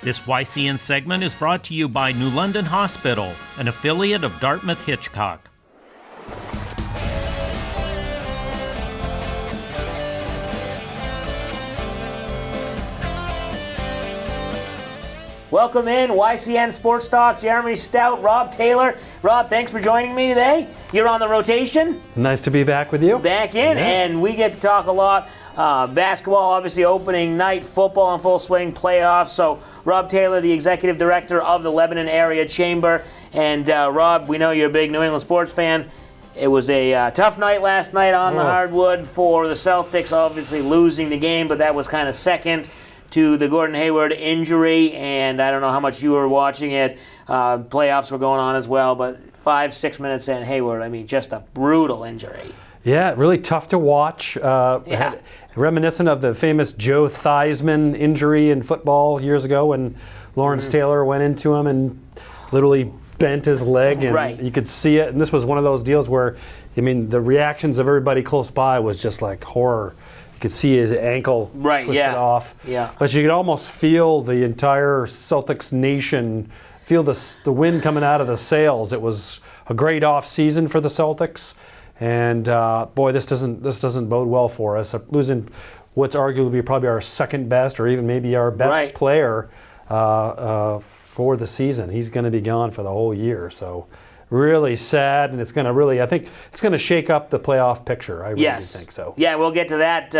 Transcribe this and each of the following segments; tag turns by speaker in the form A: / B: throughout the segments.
A: This YCN segment is brought to you by New London Hospital, an affiliate of Dartmouth Hitchcock.
B: Welcome in, YCN Sports Talk. Jeremy Stout, Rob Taylor. Rob, thanks for joining me today. You're on the rotation.
C: Nice to be back with you.
B: Back in, and we get to talk a lot. Basketball, obviously, opening night, football in full swing, playoffs. So, Rob Taylor, the executive director of the Lebanon Area Chamber. And, Rob, we know you're a big New England sports fan. It was a tough night last night on the hardwood for the Celtics, obviously losing the game, but that was kind of second to the Gordon Hayward injury, and I don't know how much you were watching it. Playoffs were going on as well, but 5-6 minutes in, Hayward, I mean, just a brutal injury.
C: Yeah, really tough to watch. Reminiscent of the famous Joe Theismann injury in football years ago when Lawrence Taylor went into him and literally bent his leg, and you could see it. And this was one of those deals where, I mean, the reactions of everybody close by was just like horror. Could see his ankle twisted off. But you could almost feel the entire Celtics nation, feel the wind coming out of the sails. It was a great off season for the Celtics, and boy, this doesn't bode well for us. Losing what's arguably probably our second best, or even maybe our best player for the season. He's going to be gone for the whole year. So. Really sad, and it's going to really, I think, it's going to shake up the playoff picture. I really think so. Yeah,
B: we'll get to that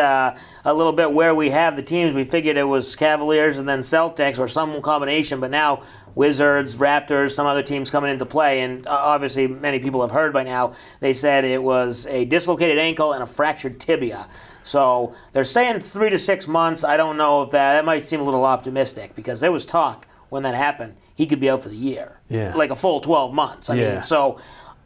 B: a little bit where we have the teams. We figured it was Cavaliers and then Celtics or some combination, but now Wizards, Raptors, some other teams coming into play, and obviously many people have heard by now. They said it was a dislocated ankle and a fractured tibia. So they're saying 3 to 6 months. I don't know if that might seem a little optimistic because there was talk when that happened. He could be out for the year, like a full 12 months. I mean, so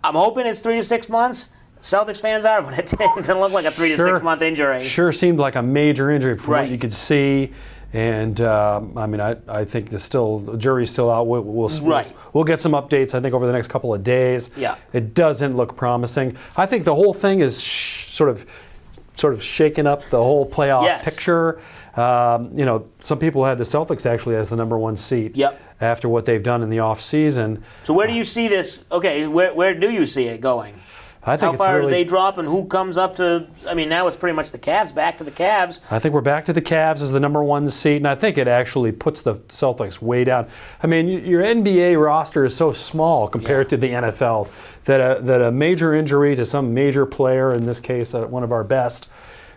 B: I'm hoping it's 3 to 6 months. Celtics fans are, but it didn't look like a 3 to 6 month injury.
C: Sure seemed like a major injury from what you could see. And I mean, I think the jury's still out. We'll get some updates, I think, over the next couple of days. It doesn't look promising. I think the whole thing is sort of shaking up the whole playoff picture. You know, some people had the Celtics actually as the number 1 seed after what they've done in the off season.
B: So where do you see this? Okay, where do you see it going?
C: I think
B: how far do they drop, and who comes up to? I mean, now it's pretty much the Cavs. Back to the Cavs.
C: I think we're back to the Cavs as the number 1 seed, and I think it actually puts the Celtics way down. I mean, your NBA roster is so small compared to the NFL that a major injury to some major player, in this case, one of our best,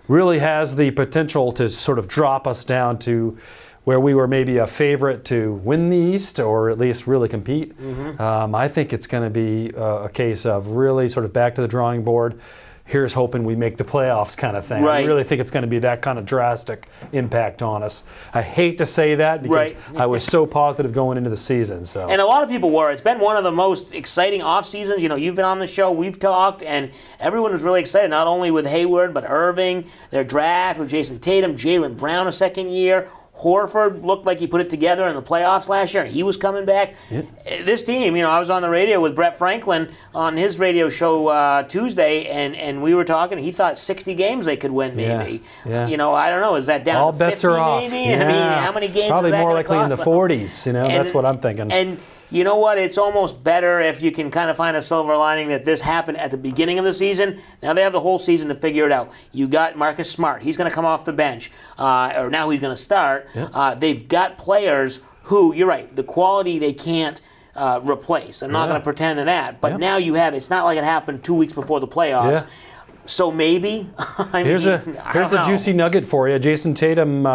C: really has the potential to sort of drop us down to where we were maybe a favorite to win the East or at least really compete. I think it's going to be a case of really sort of back to the drawing board. Here's hoping we make the playoffs kind of thing. I really think it's going to be that kind of drastic impact on us. I hate to say that because I was so positive going into the season. So.
B: And a lot of people were. It's been one of the most exciting off seasons. You know, you've been on the show, we've talked, and everyone was really excited, not only with Hayward, but Irving, their draft with Jason Tatum, Jaylen Brown a second year. Horford looked like he put it together in the playoffs last year. He was coming back. This team, you know, I was on the radio with Brett Franklin on his radio show Tuesday, and we were talking. He thought 60 games they could win, maybe. You know, I don't know. Is that down
C: All
B: to
C: bets
B: 50,
C: are off.
B: maybe? I mean, how many games
C: Probably
B: is that
C: more
B: going to
C: likely
B: cost?
C: in the 40s. You know, that's what I'm thinking.
B: And you know what? It's almost better if you can kind of find a silver lining that this happened at the beginning of the season. Now they have the whole season to figure it out. You got Marcus Smart. He's going to come off the bench, or now he's going to start. They've got players who, you're right, the quality they can't replace. I'm not going to pretend to that. But now you have, it's not like it happened 2 weeks before the playoffs. So maybe,
C: here's a juicy nugget for you. Jason Tatum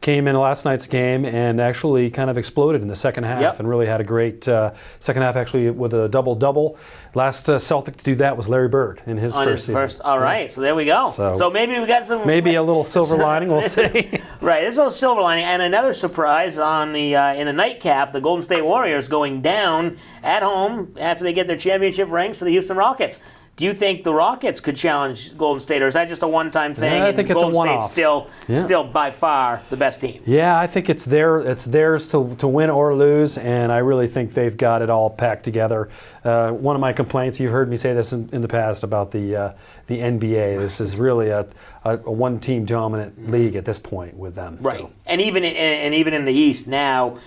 C: came in last night's game and actually kind of exploded in the second half and really had a great second half, actually, with a double-double. Last Celtic to do that was Larry Bird in his first season.
B: All right, so there we go. So maybe we got some...
C: Maybe a little silver lining, we'll see.
B: Right, there's a little silver lining. And another surprise on the in the nightcap, the Golden State Warriors going down at home after they get their championship rings to the Houston Rockets. Do you think the Rockets could challenge Golden State, or is that just a one-time thing?
C: I think it's
B: Golden
C: a one-off.
B: State's still by far the best team.
C: Yeah, I think it's theirs to win or lose, and I really think they've got it all packed together. One of my complaints, you've heard me say this in the past about the the NBA. This is really a one-team dominant league at this point with them.
B: Right,
C: So.
B: and even in the East now,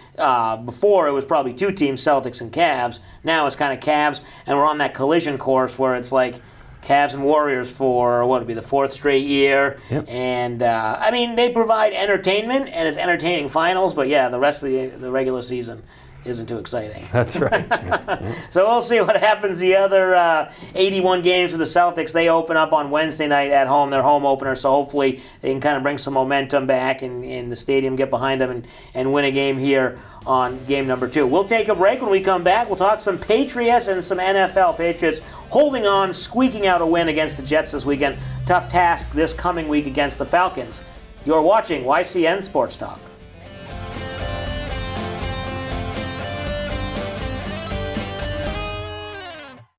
B: before it was probably two teams, Celtics and Cavs. Now it's kind of Cavs, and we're on that collision course where it's like Cavs and Warriors for what would be the fourth straight year.
C: Yep.
B: And I mean, they provide entertainment, and it's entertaining finals. But yeah, the rest of the regular season isn't too exciting.
C: That's right. Yeah.
B: So we'll see what happens. The other 81 games for the Celtics, they open up on Wednesday night at home, their home opener. So hopefully they can kind of bring some momentum back in the stadium, get behind them, and win a game here on game number 2. We'll take a break. When we come back, we'll talk some Patriots and some NFL. Patriots holding on, squeaking out a win against the Jets this weekend. Tough task this coming week against the Falcons. You're watching YCN Sports Talk.